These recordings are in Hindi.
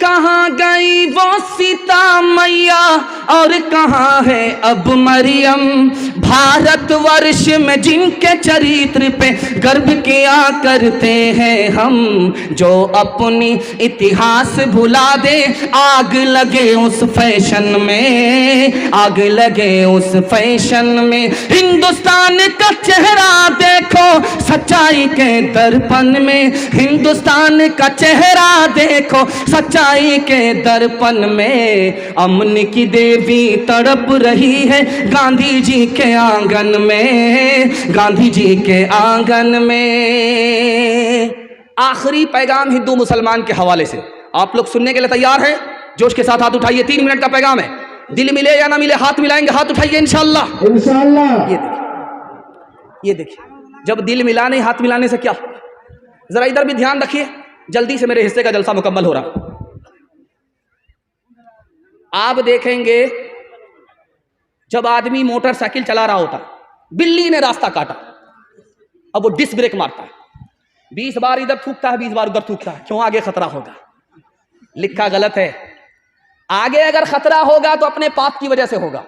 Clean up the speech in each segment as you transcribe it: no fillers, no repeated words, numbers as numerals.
कहाँ गई वो सीता मैया और कहाँ है अब मरियम। भारतवर्ष में जिनके चरित्र पे गर्व किया करते हैं हम, जो अपनी इतिहास भुला दे आग लगे उस फैशन में, आग लगे उस फैशन में। हिंदुस्तान का चेहरा देखो सच्चाई के दर्पण में, हिंदुस्तान का चेहरा देखो सच्चाई के दर्पण में। अमन की देवी तड़प रही है गांधी जी के आंगन में, गांधी जी के आंगन में। आखिरी पैगाम हिंदू मुसलमान के हवाले से आप लोग सुनने के लिए तैयार हैं? जोश के साथ हाथ उठाइए, 3 मिनट का पैगाम है। दिल मिले या ना मिले हाथ मिलाएंगे, हाथ उठाइए इंशाअल्लाह। इंशाअल्लाह। ये देखिए, जब दिल मिलाने हाथ मिलाने से क्या, जरा इधर भी ध्यान रखिए, जल्दी से मेरे हिस्से का जलसा मुकम्मल हो रहा। आप देखेंगे जब आदमी मोटरसाइकिल चला रहा होता, बिल्ली ने रास्ता काटा, अब वो डिस्क ब्रेक मारता है, 20 बार इधर थूकता है, 20 बार उधर थूकता है, क्यों? आगे खतरा होगा। लिखा गलत है। आगे अगर खतरा होगा तो अपने पाप की वजह से होगा,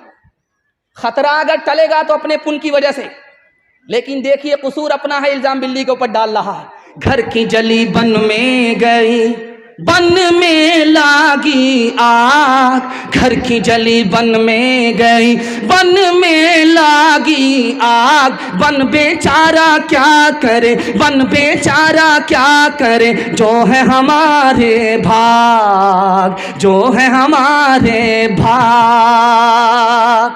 खतरा अगर टलेगा तो अपने पुण्य की वजह से। लेकिन देखिए कसूर अपना है, इल्जाम बिल्ली के ऊपर डाल रहा है। घर की जली बन में गई, बन में लागी आग, घर की जली बन में गई, बन में लागी आग। बन बेचारा क्या करे, बन बेचारा क्या करे, जो है हमारे भाग, जो है हमारे भाग।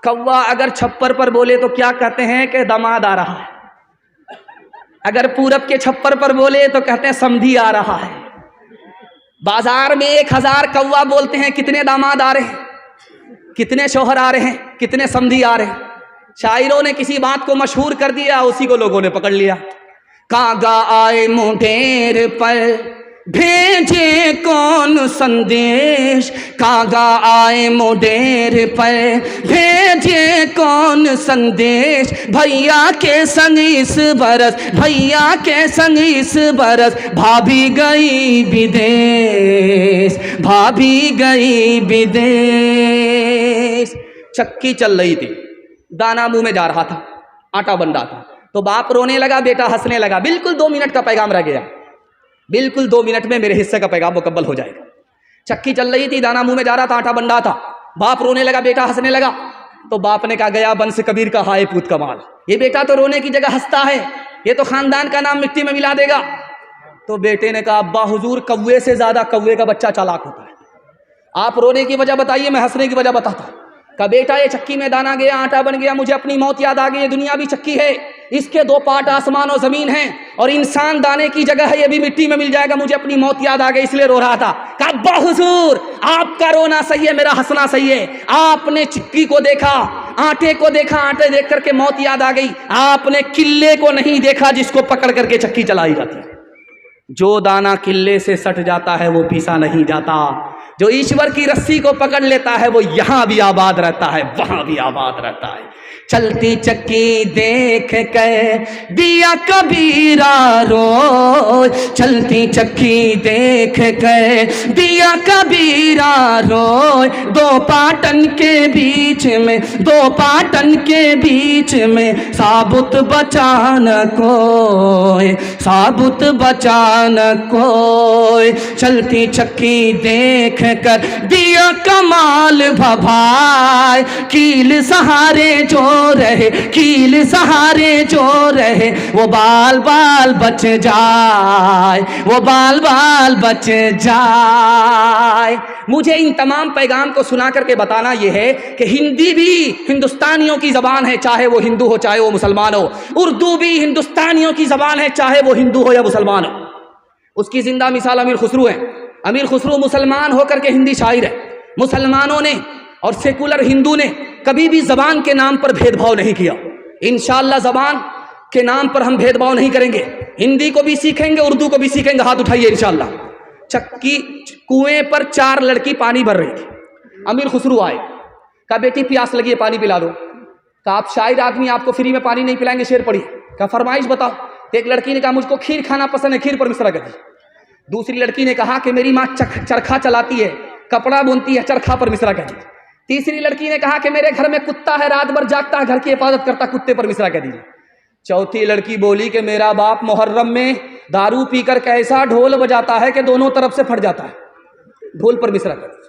कौवा अगर छप्पर पर बोले तो क्या कहते हैं कि दामाद आ रहा है, अगर पूरब के छप्पर पर बोले तो कहते हैं समधी आ रहा है। बाजार में 1000 कौवा बोलते हैं, कितने दामाद आ रहे हैं, कितने शौहर आ रहे हैं, कितने समधी आ रहे हैं। शायरों ने किसी बात को मशहूर कर दिया, उसी को लोगों ने पकड़ लिया। कागा आए मुंडेर पर भेजे कौन संदेश, कागा आए मुंडेर पर भेजे कौन संदेश। भैया के संग इस बरस, भैया के संग इस बरस, भाभी गई विदेश, भाभी गई विदेश। चक्की चल रही थी, दाना मुंह में जा रहा था, आटा बन रहा था, तो बाप रोने लगा, बेटा हंसने लगा। बिल्कुल 2 मिनट का पैगाम रह गया, बिल्कुल 2 मिनट में मेरे हिस्से का पैगाम मुकम्मल हो जाएगा। चक्की चल रही थी, दाना मुंह में जा रहा था, आटा बन रहा था, बाप रोने लगा, बेटा हंसने लगा। तो बाप ने कहा, गया बंस कबीर का हाय पूत कमाल, ये बेटा तो रोने की जगह हंसता है, ये तो खानदान का नाम मिट्टी में मिला देगा। तो बेटे ने कहा, अब्बा हुजूर कौवे से ज्यादा कौवे का बच्चा चालाक होता है, आप रोने की वजह बताइए, मैं हंसने की वजह बताता हूं। कहा, बेटा ये चक्की में दाना गया, आटा बन गया, मुझे अपनी मौत याद आ गई। ये दुनिया भी चक्की है, इसके 2 पार्ट आसमान और जमीन हैं, और इंसान दाने की जगह है, ये भी मिट्टी में मिल जाएगा। मुझे अपनी मौत याद आ गई, इसलिए रो रहा था। कहा, अब्बा हुजूर आपका रोना सही है, मेरा हंसना सही है। आपने चक्की को देखा, आटे को देखा, आटे देख करके मौत याद आ गई। आपने किले को नहीं देखा जिसको पकड़ करके चक्की चलाई जाती है। जो दाना किले से सट जाता है वो पीसा नहीं जाता, जो ईश्वर की रस्सी को पकड़ लेता है वो यहाँ भी आबाद रहता है, वहां भी आबाद रहता है। चलती चक्की देख के दिया कबीरा रोए, चलती चक्की देख के दिया कबीरा रोए। 2 पाटन के बीच में, 2 पाटन के बीच में, साबुत बचा न कोई, साबुत बचा न कोई। चलती चक्की देख कर दिया कमाल भभाए, कील सहारे जो रहे, कील सहारे जो रहे, वो बाल बाल बच जाए, वो बाल बाल बच जाए। मुझे इन तमाम पैगाम को सुना करके बताना यह है कि हिंदी भी हिंदुस्तानियों की ज़बान है, चाहे वो हिंदू हो चाहे वो मुसलमान हो। उर्दू भी हिंदुस्तानियों की ज़बान है, चाहे वो हिंदू हो या मुसलमान हो। उसकी जिंदा मिसाल अमीर खुसरू है। अमीर खुसरू मुसलमान होकर के हिंदी शायर है। मुसलमानों ने और सेकुलर हिंदू ने कभी भी ज़बान के नाम पर भेदभाव नहीं किया। इंशाअल्लाह ज़बान के नाम पर हम भेदभाव नहीं करेंगे, हिंदी को भी सीखेंगे, उर्दू को भी सीखेंगे। हाथ उठाइए इंशाअल्लाह। चक्की कुएं पर 4 लड़की पानी भर रही थी। अमीर खुसरू आए, कहा बेटी प्यास लगी है, पानी पिला दो। कहा आप शायर आदमी, आपको फ्री में पानी नहीं पिलाएंगे, शेर पढ़िए। कहा फरमाइश बताओ। तो एक लड़की ने कहा मुझको खीर खाना पसंद है, खीर पर मिसरा कर दी। दूसरी लड़की ने कहा कि मेरी माँ चरखा चलाती है, कपड़ा बुनती है, चरखा पर मिसरा कह दीजिए। तीसरी लड़की ने कहा कि मेरे घर में कुत्ता है, रात भर जागता है, घर की हिफाजत करता, कुत्ते पर मिसरा कह दीजिए। चौथी लड़की बोली कि मेरा बाप मुहर्रम में दारू पीकर कैसा ढोल बजाता है कि दोनों तरफ से फट जाता है, ढोल पर मिसरा कर दीजिए।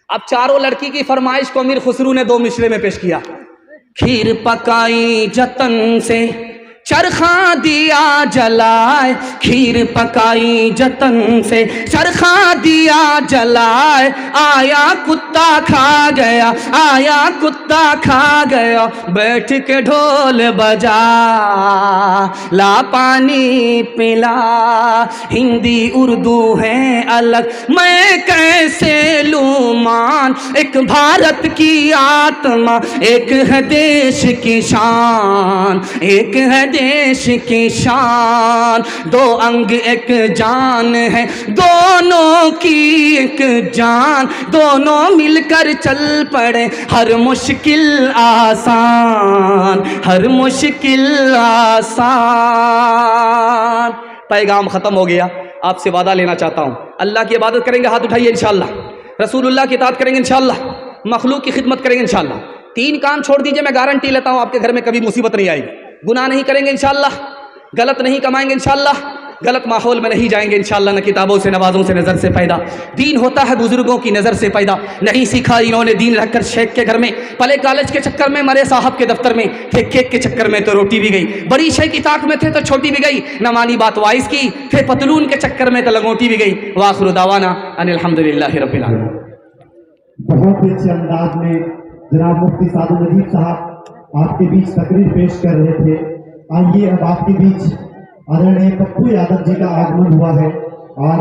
अब चारों लड़की की फरमाइश को अमीर खुसरू ने 2 मिसरे में पेश किया। खीर पकाई जतन से चरखा दिया जलाए, खीर पकाई जतन से चरखा दिया जलाए, आया कुत्ता खा गया, आया कुत्ता खा गया, बैठ के ढोल बजा, ला पानी पिला। हिंदी उर्दू है अलग, मैं कैसे लूं मान, एक भारत की आत्मा, एक है देश की शान, एक है देश की शान। 2 अंग एक जान है, दोनों की एक जान, दोनों मिलकर चल पड़े, हर मुश्किल आसान, हर मुश्किल आसान। पैगाम ख़त्म हो गया। आपसे वादा लेना चाहता हूँ, अल्लाह की इबादत करेंगे, हाथ उठाइए इंशाअल्लाह, रसूलुल्लाह की इताअत करेंगे इंशाअल्लाह, मखलूक की खिदमत करेंगे इंशाअल्लाह। 3 काम छोड़ दीजिए, मैं गारंटी लेता हूँ आपके घर में कभी मुसीबत नहीं आएगी। गुनाह नहीं करेंगे इंशाअल्लाह, गलत नहीं कमाएंगे इंशाअल्लाह, गलत माहौल में नहीं जाएंगे इंशाअल्लाह, न किताबों से, नवाज़ों से, नज़र से पैदा। दीन होता है बुजुर्गों की नज़र से पैदा, नहीं सीखा इन्होंने दीन रखकर शेख के घर में, पले कॉलेज के चक्कर में, मरे साहब के दफ्तर में, थे केक के चक्कर में तो रोटी भी गई, बड़ी शेख की ताक में थे तो छोटी भी गई, न मानी बात वाइस की, थे पतलून के चक्कर में तो लंगोटी भी गई। वाखिर दावाना अनिल हम्दुलिल्लाहि रब्बिल आलमीन। बहुत ही अच्छे अंदाज में जनाब मुफ्ती सादुल नजीब साहब आपके बीच तकरीर पेश कर रहे थे। आइए अब आपके बीच आदरणीय पप्पू यादव जी का आगमन हुआ है और